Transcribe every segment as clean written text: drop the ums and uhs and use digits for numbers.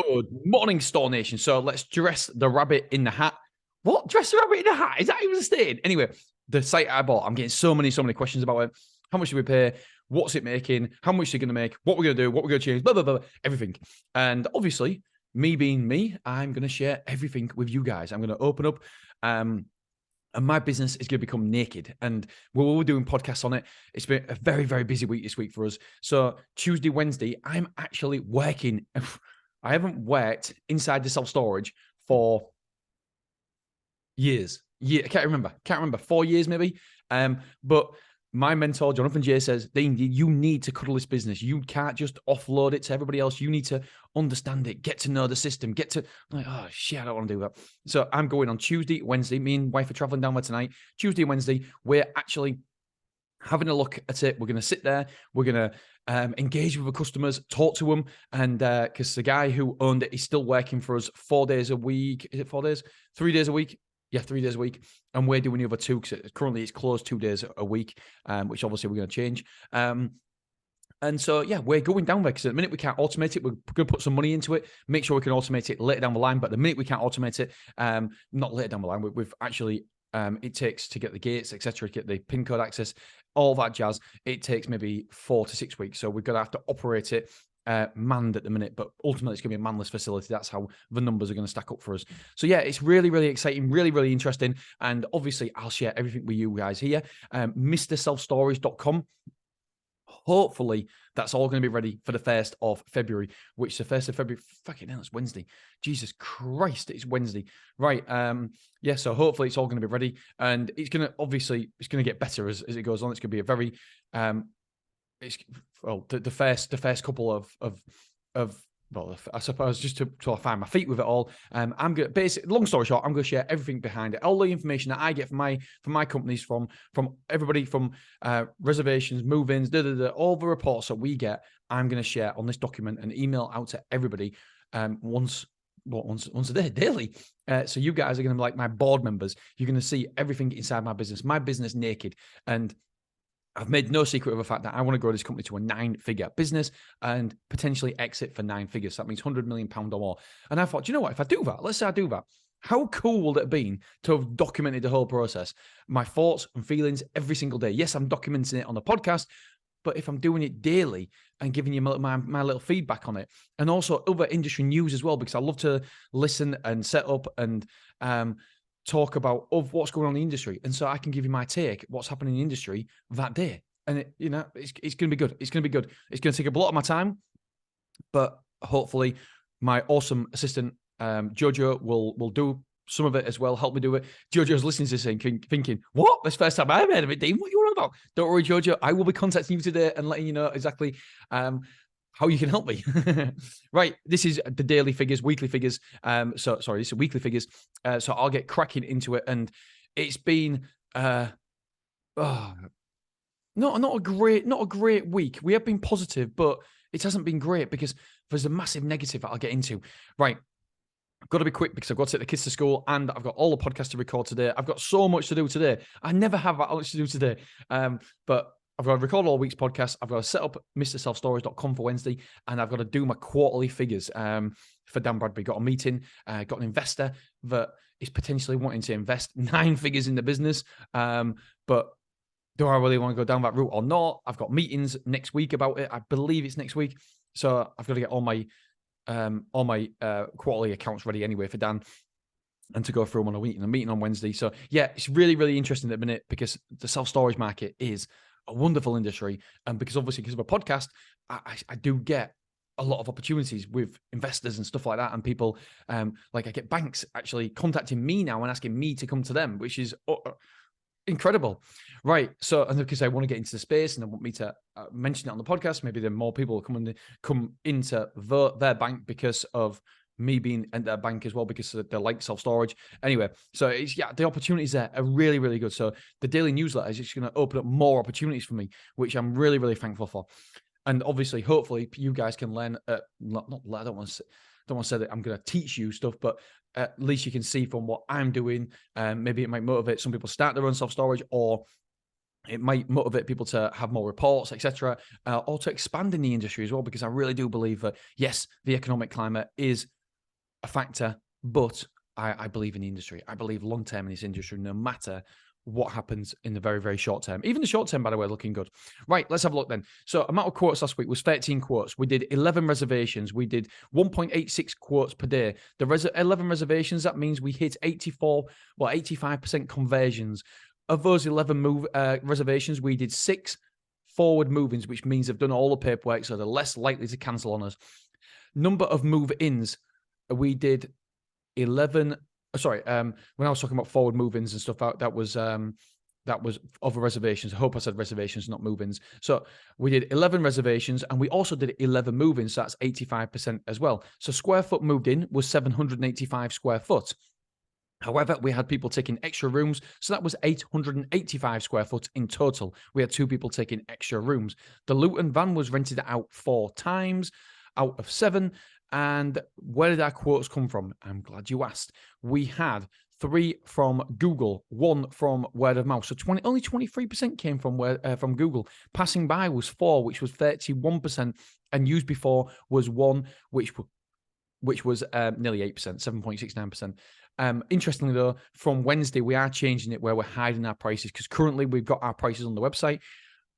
Good morning, Store Nation. So let's dress the rabbit in the hat. What? Dress the rabbit in the hat? Is that even stated? Anyway, the site I bought, I'm getting so many questions about it. How much do we pay? What's it making? How much is it going to make? What we're going to do? What we're going to change? Blah, blah, blah, everything. And obviously, me being me, I'm going to share everything with you guys. I'm going to open up. And my business is going to become naked. And we're doing podcasts on it. It's been a very, very busy week this week for us. So Tuesday, Wednesday, I'm actually working. I haven't worked inside the self-storage for years. I can't remember. 4 years maybe. But my mentor, Jonathan J, says, Dean, you need to cuddle this business. You can't just offload it to everybody else. You need to understand it, get to know the system, I'm like, oh shit, I don't want to do that. So I'm going on Tuesday, Wednesday. Me and wife are traveling down there tonight. Tuesday and Wednesday, we're actually having a look at it. We're going to sit there. We're going to engage with the customers, talk to them. And because the guy who owned it is still working for us 4 days a week. Is it 4 days? 3 days a week. Yeah, 3 days a week. And we're doing the other two because currently it's closed 2 days a week, which obviously we're going to change. And so, yeah, we're going down there because at the minute we can't automate it. We're going to put some money into it, make sure we can automate it later down the line. But the minute we can't automate it, not later down the line, we've actually, it takes to get the gates, etc., to get the PIN code access, all that jazz. It takes maybe 4 to 6 weeks. So we're going to have to operate it manned at the minute, but ultimately it's going to be a manless facility. That's how the numbers are going to stack up for us. So yeah, it's really, really exciting, really, really interesting. And obviously I'll share everything with you guys here. MrSelfStorage.com. Hopefully that's all going to be ready for the 1st of February, which the 1st of February, fucking hell, it's Wednesday. Jesus Christ, it's Wednesday. Right. Yeah, so hopefully it's all going to be ready. And it's going to get better as it goes on. It's going to be a very, the first couple of well, I suppose just to find my feet with it all. I'm going to basically, long story short, I'm going to share everything behind it, all the information that I get from my companies, from everybody, from reservations, move-ins, all the reports that we get. I'm going to share on this document and email out to everybody once a day, daily. So you guys are going to be like my board members. You're going to see everything inside my business naked. And I've made no secret of the fact that I want to grow this company to a 9-figure business and potentially exit for 9 figures. That means £100 million or more. And I thought, do you know what? If I do that, let's say I do that, how cool would it have been to have documented the whole process, my thoughts and feelings every single day? Yes, I'm documenting it on the podcast, but if I'm doing it daily and giving you my little feedback on it, and also other industry news as well, because I love to listen and set up and talk about what's going on in the industry. And so I can give you my take, what's happening in the industry that day. And it's going to be good. It's going to be good. It's going to take up a lot of my time, but hopefully my awesome assistant, Jojo, will do some of it as well, help me do it. Jojo's listening to this and thinking, what? That's the first time I've heard of it, Dean. What are you on about? Don't worry, Jojo. I will be contacting you today and letting you know exactly how you can help me. Right. This is the daily figures, weekly figures. This is weekly figures. So I'll get cracking into it. And it's been not a great week. We have been positive, but it hasn't been great because there's a massive negative that I'll get into. Right. I've got to be quick because I've got to take the kids to school and I've got all the podcasts to record today. I've got so much to do today. I never have that much to do today. But I've got to record all week's podcast. I've got to set up MrSelfStorage.com for Wednesday, and I've got to do my quarterly figures for Dan Bradbury. Got a meeting, got an investor that is potentially wanting to invest 9 figures in the business. But do I really want to go down that route or not? I've got meetings next week about it. I believe it's next week. So I've got to get all my quarterly accounts ready anyway for Dan, and to go through them on a meeting on Wednesday. So yeah, it's really, really interesting at the minute because the self-storage market is a wonderful industry. And because of a podcast, I do get a lot of opportunities with investors and stuff like that. And people, like I get banks actually contacting me now and asking me to come to them, which is incredible. Right. So, and because I want to get into the space and they want me to mention it on the podcast, maybe then more people will come into their bank because of me being at their bank as well, because they like self-storage. Anyway, so the opportunities there are really, really good. So the daily newsletter is just going to open up more opportunities for me, which I'm really, really thankful for. And obviously, hopefully you guys can learn, I don't want to say that I'm going to teach you stuff, but at least you can see from what I'm doing. Maybe it might motivate some people to start their own self-storage, or It might motivate people to have more reports, etc., or to expand in the industry as well, because I really do believe that, yes, the economic climate is a factor, but I believe in the industry. I believe long-term in this industry, no matter what happens in the very, very short term. Even the short term, by the way, looking good. Right, let's have a look then. So amount of quotes last week was 13 quotes. We did 11 reservations. We did 1.86 quotes per day. 11 reservations, that means we hit 85% conversions. Of those 11 reservations, we did 6 forward move-ins, which means they've done all the paperwork, so they're less likely to cancel on us. Number of move-ins, we did 11. When I was talking about forward move-ins and stuff, that was other reservations. I hope I said reservations, not move-ins. So we did 11 reservations, and we also did 11 move-ins. So that's 85% as well. So square foot moved in was 785 square foot. However, we had people taking extra rooms, so that was 885 square foot in total. We had 2 people taking extra rooms. The Luton van was rented out 4 times out of 7. And where did our quotes come from? I'm glad you asked. We had 3 from Google, 1 from word of mouth. So only 23% came from Google. Passing by was 4, which was 31%, and used before was 1, which was nearly 8%, 7.69%. Interestingly, though, from Wednesday, we are changing it where we're hiding our prices, because currently we've got our prices on the website.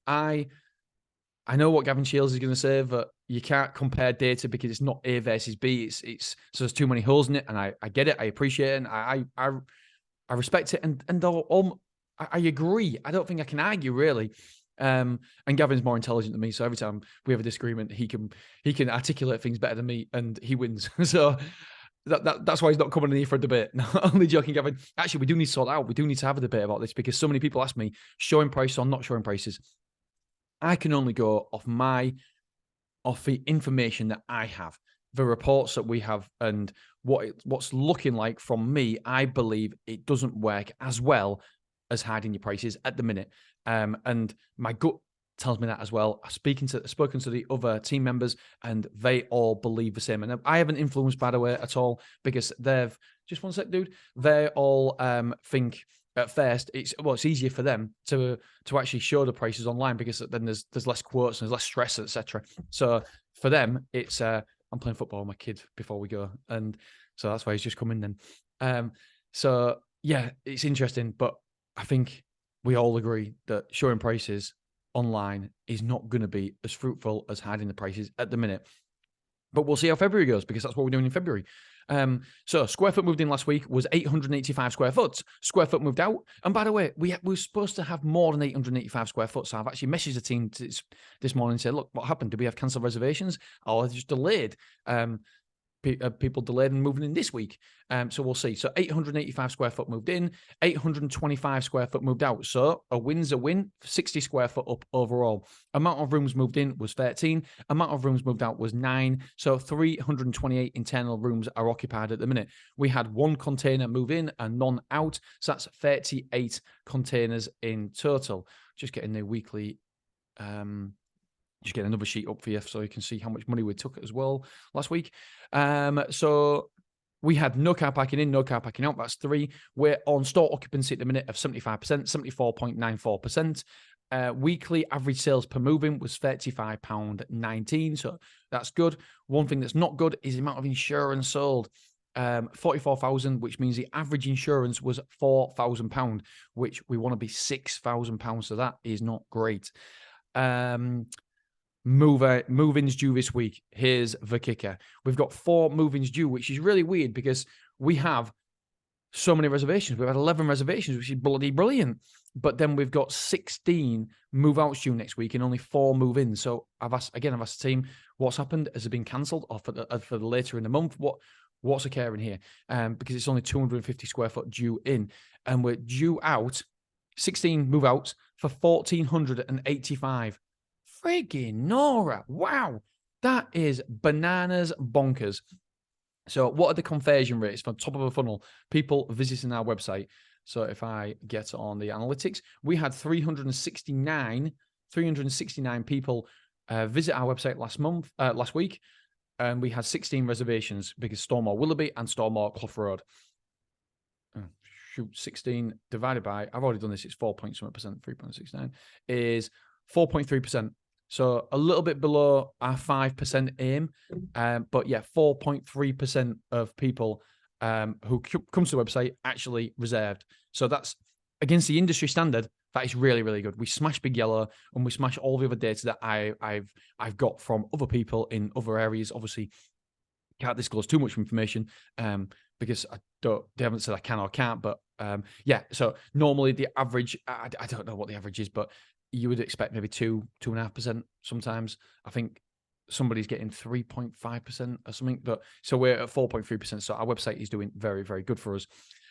I know what Gavin Shields is going to say, that you can't compare data because it's not A versus B. It's so there's too many holes in it, and I get it, I appreciate it, and I respect it, and I agree. I don't think I can argue really. And Gavin's more intelligent than me, so every time we have a disagreement, he can articulate things better than me, and he wins. So that's why he's not coming in here for a debate. No, only joking, Gavin. Actually, we do need to sort it out. We do need to have a debate about this, because so many people ask me, showing prices or not showing prices. I can only go off the information that I have, the reports that we have, and what's looking like from me. I believe it doesn't work as well as hiding your prices at the minute. And my gut tells me that as well. I've spoken to the other team members, and they all believe the same. And I haven't influenced, by the way, at all, because they've just one sec, dude. They all think at first it's easier for them to actually show the prices online, because then there's less quotes and there's less stress, etc. So for them, it's I'm playing football with my kid before we go, and so that's why he's just coming then. So yeah, it's interesting, but I think we all agree that showing prices online is not going to be as fruitful as hiding the prices at the minute. But we'll see how February goes, because that's what we're doing in February. So square foot moved in last week was 885 square foot. Square foot moved out. And by the way, we were supposed to have more than 885 square foot. So I've actually messaged the team this morning and said, look, what happened? Did we have cancelled reservations? Or just delayed? People delayed and moving in this week. So we'll see. So 885 square foot moved in, 825 square foot moved out. So a win's a win, 60 square foot up overall. Amount of rooms moved in was 13. Amount of rooms moved out was 9. So 328 internal rooms are occupied at the minute. We had 1 container move in and none out. So that's 38 containers in total. Just getting the weekly... just get another sheet up for you so you can see how much money we took as well last week. So we had no car parking in, no car parking out. That's 3. We're on store occupancy at the minute of 75%, 74.94%. Weekly average sales per move-in was £35.19. So that's good. One thing that's not good is the amount of insurance sold. 44,000, which means the average insurance was £4,000, which we want to be £6,000. So that is not great. Move-ins due this week. Here's the kicker. We've got 4 move-ins due, which is really weird because we have so many reservations. We've had 11 reservations, which is bloody brilliant. But then we've got 16 move-outs due next week and only 4 move-ins. So I've asked the team, what's happened? Has it been cancelled or for later in the month? What's occurring here? Because it's only 250 square foot due in, and we're due out 16 move-outs for 1,485. Friggin' Nora. Wow. That is bananas bonkers. So what are the conversion rates from top of the funnel? People visiting our website. So if I get on the analytics, we had 369 people visit our website last week. And we had 16 reservations because Stormore Willerby and Stormore Clough Road. Oh, 16 divided by, I've already done this, it's 4 point something percent, 3.69 is 4.3%. So a little bit below our 5% aim. But yeah, 4.3% of people who come to the website actually reserved. So that's against the industry standard. That is really, really good. We smash Big Yellow and we smash all the other data that I've got from other people in other areas. Obviously, can't disclose too much information because they haven't said I can or can't. But yeah, so normally the average, I don't know what the average is, but you would expect maybe 2.5% sometimes. I think somebody's getting 3.5% or something. But so we're at 4.3%. So our website is doing very, very good for us.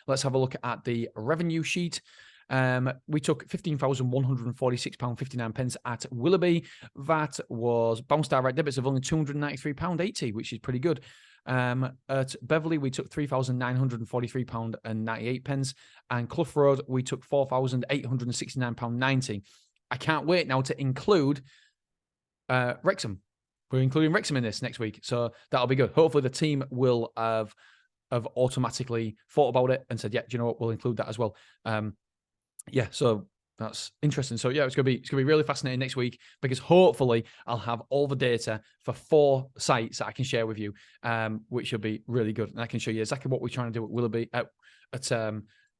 Let's have a look at the revenue sheet. We took £15,146.59 at Willerby. That was bounce direct debits of only £293.80, which is pretty good. At Beverley, we took £3,943.98, and Clough Road, we took £4,869.90. I can't wait now to include Wrexham. We're including Wrexham in this next week, so that'll be good. Hopefully, the team will have automatically thought about it and said, "Yeah, do you know what? We'll include that as well." Yeah, so that's interesting. So yeah, it's gonna be really fascinating next week because hopefully I'll have all the data for 4 sites that I can share with you, which will be really good, and I can show you exactly what we're trying to do at Willerby at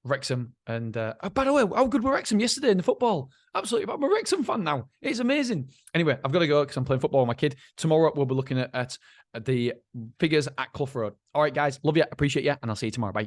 Wrexham. And by the way, how good were Wrexham yesterday in the football? Absolutely, I'm a Wrexham fan now. It's amazing. Anyway, I've got to go because I'm playing football with my kid. Tomorrow we'll be looking at the figures at Clough Road. All right, guys, love you, appreciate you, and I'll see you tomorrow. Bye.